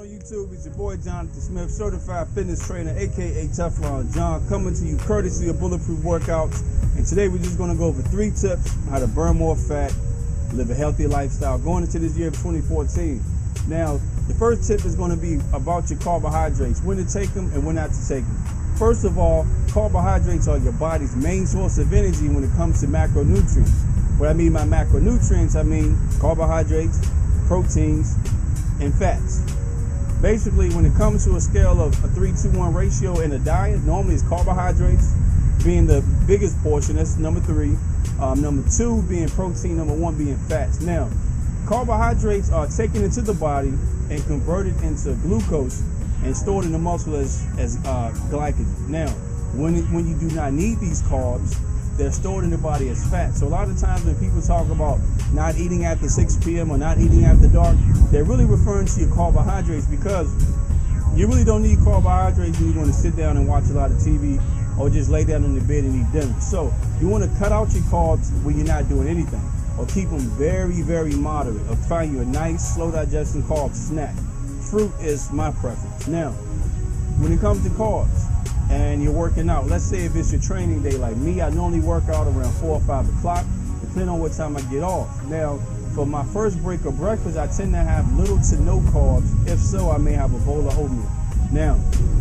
on YouTube? It's your boy Johnathan Smith, Certified Fitness Trainer, aka TeflonJohn, coming to you courtesy of BulletProof Workoutz. And today we're just going to go over 3 tips on how to burn more fat, live a healthier lifestyle going into this year of 2014. Now, the first tip is going to be about your carbohydrates, when to take them and when not to take them. First of all, carbohydrates are your body's main source of energy when it comes to macronutrients. What I mean by macronutrients, I mean carbohydrates, proteins, and fats. Basically, when it comes to a scale of a 3-to-1 ratio in a diet, normally it's carbohydrates being the biggest portion, that's number 3. Number 2 being protein, number 1 being fats. Now, carbohydrates are taken into the body and converted into glucose and stored in the muscle as glycogen. Now, when you do not need these carbs, they're stored in the body as fat. So a lot of times when people talk about not eating after 6 p.m. or not eating after dark, they're really referring to your carbohydrates, because you really don't need carbohydrates when you're going to sit down and watch a lot of TV or just lay down in the bed and eat dinner. So you want to cut out your carbs when you're not doing anything, or keep them very, very moderate, or find you a nice, slow digesting carb snack. Fruit is my preference. Now, when it comes to carbs and you're working out, let's say if it's your training day like me, I normally work out around 4 or 5 o'clock, depending on what time I get off. Now, for my first break of breakfast, I tend to have little to no carbs. If so, I may have a bowl of oatmeal. Now,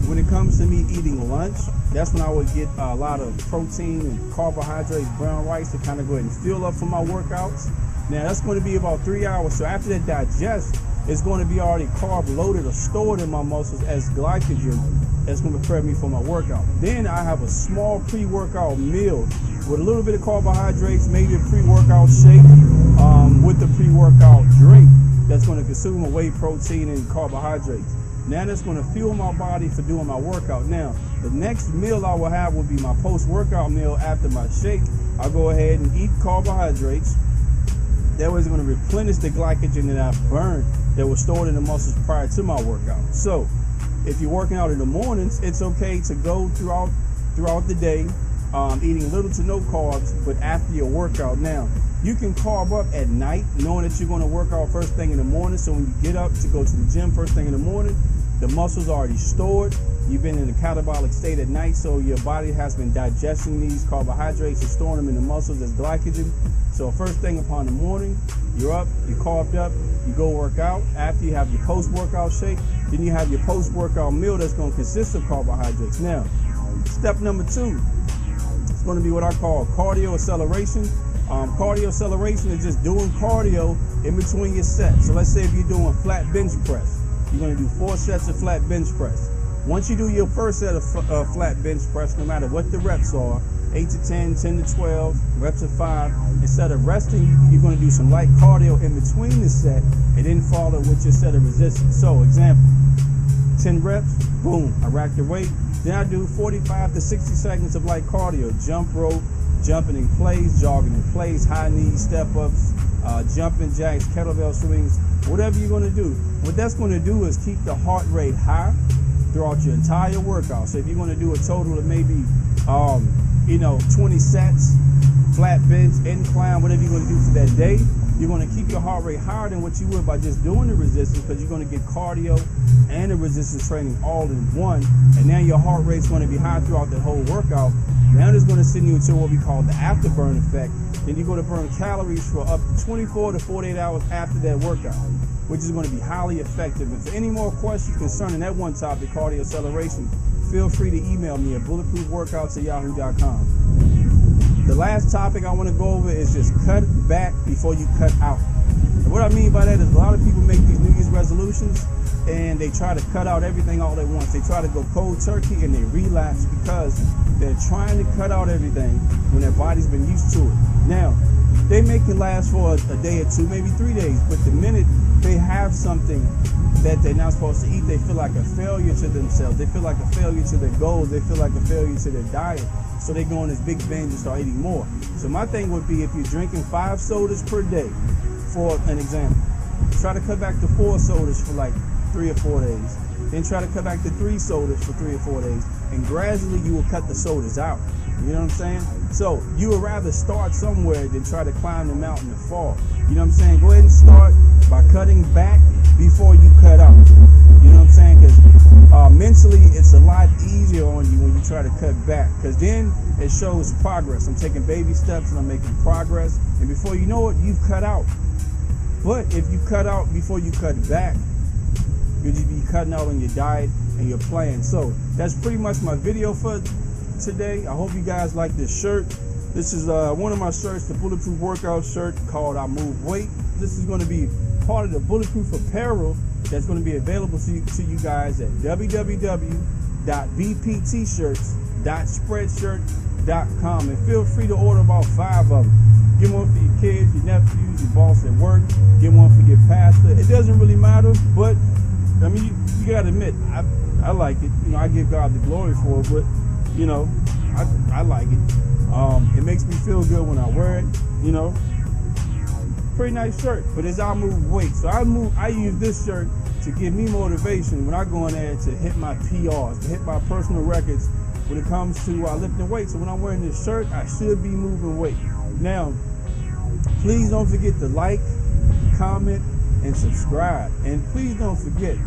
when it comes to me eating lunch, that's when I would get a lot of protein and carbohydrates, brown rice, to kind of go ahead and fuel up for my workouts. Now, that's going to be about 3 hours. So after that digest, it's going to be already carb loaded or stored in my muscles as glycogen. That's going to prepare me for my workout. Then I have a small pre-workout meal with a little bit of carbohydrates, maybe a pre-workout shake with the pre-workout drink that's going to consume whey protein and carbohydrates. Now that's going to fuel my body for doing my workout. Now, the next meal I will have will be my post-workout meal after my shake. I'll go ahead and eat carbohydrates. That way it's going to replenish the glycogen that I've burned that was stored in the muscles prior to my workout. So, if you're working out in the mornings, it's okay to go throughout the day, eating little to no carbs, but after your workout. Now, you can carb up at night, knowing that you're going to work out first thing in the morning. So when you get up to go to the gym first thing in the morning, the muscles are already stored. You've been in a catabolic state at night, so your body has been digesting these carbohydrates and storing them in the muscles as glycogen. So first thing upon the morning, you're up, you're carved up, you go work out. After you have your post-workout shake, then you have your post-workout meal that's going to consist of carbohydrates. Now, step number 2 is going to be what I call cardio acceleration. Cardio acceleration is just doing cardio in between your sets. So let's say if you're doing flat bench press, you're going to do 4 sets of flat bench press. Once you do your first set of flat bench press, no matter what the reps are, 8 to 10, 10 to 12, reps of 5, instead of resting, you're going to do some light cardio in between the set and then follow with your set of resistance. So, example, 10 reps, boom, I rack the weight. Then I do 45 to 60 seconds of light cardio, jump rope, jumping in place, jogging in place, high knees, step-ups, jumping jacks, kettlebell swings, whatever you're going to do. What that's going to do is keep the heart rate high throughout your entire workout. So if you're going to do a total of maybe 20 sets, flat bench, incline, whatever you're going to do for that day, you're going to keep your heart rate higher than what you would by just doing the resistance, because you're going to get cardio and the resistance training all in one, and now your heart rate's going to be high throughout that whole workout. Now it's going to send you into what we call the afterburn effect. Then you're going to burn calories for up to 24 to 48 hours after that workout, which is going to be highly effective. And for any more questions concerning that one topic, cardio acceleration, feel free to email me at bulletproofworkoutz@yahoo.com. The last topic I want to go over is just cut back before you cut out. And what I mean by that is a lot of people make these New Year's resolutions and they try to cut out everything all at once. They try to go cold turkey and they relapse because they're trying to cut out everything when their body's been used to it. Now, they make it last for a day or 2, maybe 3 days, but the minute they have something that they're not supposed to eat, they feel like a failure to themselves. They feel like a failure to their goals. They feel like a failure to their diet. So they go on this big binge and start eating more. So my thing would be, if you're drinking 5 sodas per day, for an example, try to cut back to 4 sodas for like 3 or 4 days. Then try to cut back to 3 sodas for 3 or 4 days. And gradually you will cut the sodas out. You know what I'm saying? So you would rather start somewhere than try to climb the mountain and fall. You know what I'm saying? Go ahead and start by cutting back before you cut out. You know what I'm saying? Because mentally, it's a lot easier on you when you try to cut back, because then it shows progress. I'm taking baby steps and I'm making progress, and before you know it, you've cut out. But if you cut out before you cut back, you'll just be cutting out on your diet and your plan. So that's pretty much my video for today. I hope you guys like this shirt. This is one of my shirts, the Bulletproof Workout shirt called I Move Weight. This is going to be part of the Bulletproof apparel that's going to be available to you guys at www.bptshirts.spreadshirt.com, and feel free to order about 5 of them. Get one for your kids, your nephews, your boss at work. Get one for your pastor. It doesn't really matter, but I mean, you gotta admit, I like it. You know, I give God the glory for it, but you know, I like it. It makes me feel good when I wear it. You know, pretty nice shirt. But as I move weight, so I use this shirt to give me motivation when I go in there to hit my PRs, to hit my personal records when it comes to lifting weight. So when I'm wearing this shirt, I should be moving weight. Now, please don't forget to like, comment, and subscribe. And please don't forget,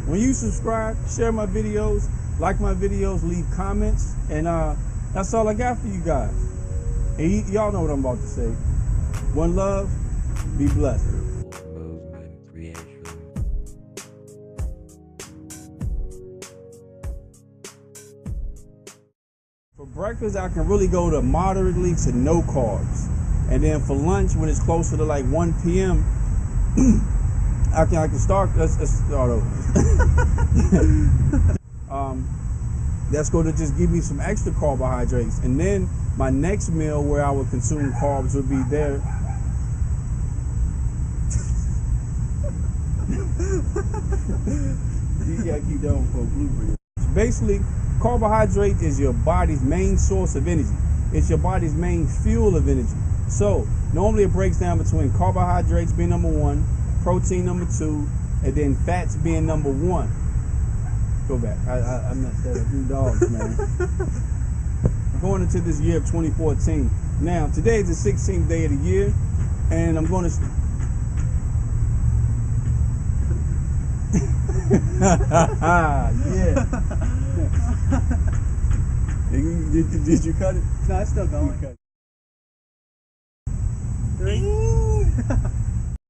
when you subscribe, share my videos, like my videos, leave comments, and that's all I got for you guys. And y'all know what I'm about to say. One love, be blessed. Movement creation. For breakfast, I can really go to moderately to no carbs. And then for lunch, when it's closer to like 1 p.m., I can start. Let's start over. That's going to just give me some extra carbohydrates, and then my next meal where I would consume carbs would be there. You gotta keep that one for a blooper. Basically, carbohydrate is your body's main source of energy. It's your body's main fuel of energy. So normally it breaks down between carbohydrates being number 1, protein number 2, and then fats being number 1. Go back. I messed that up. You dogs, man. I'm going into this year of 2014. Now, today is the 16th day of the year, and I'm going to... Yeah. Did you cut it? No, it's still going. 3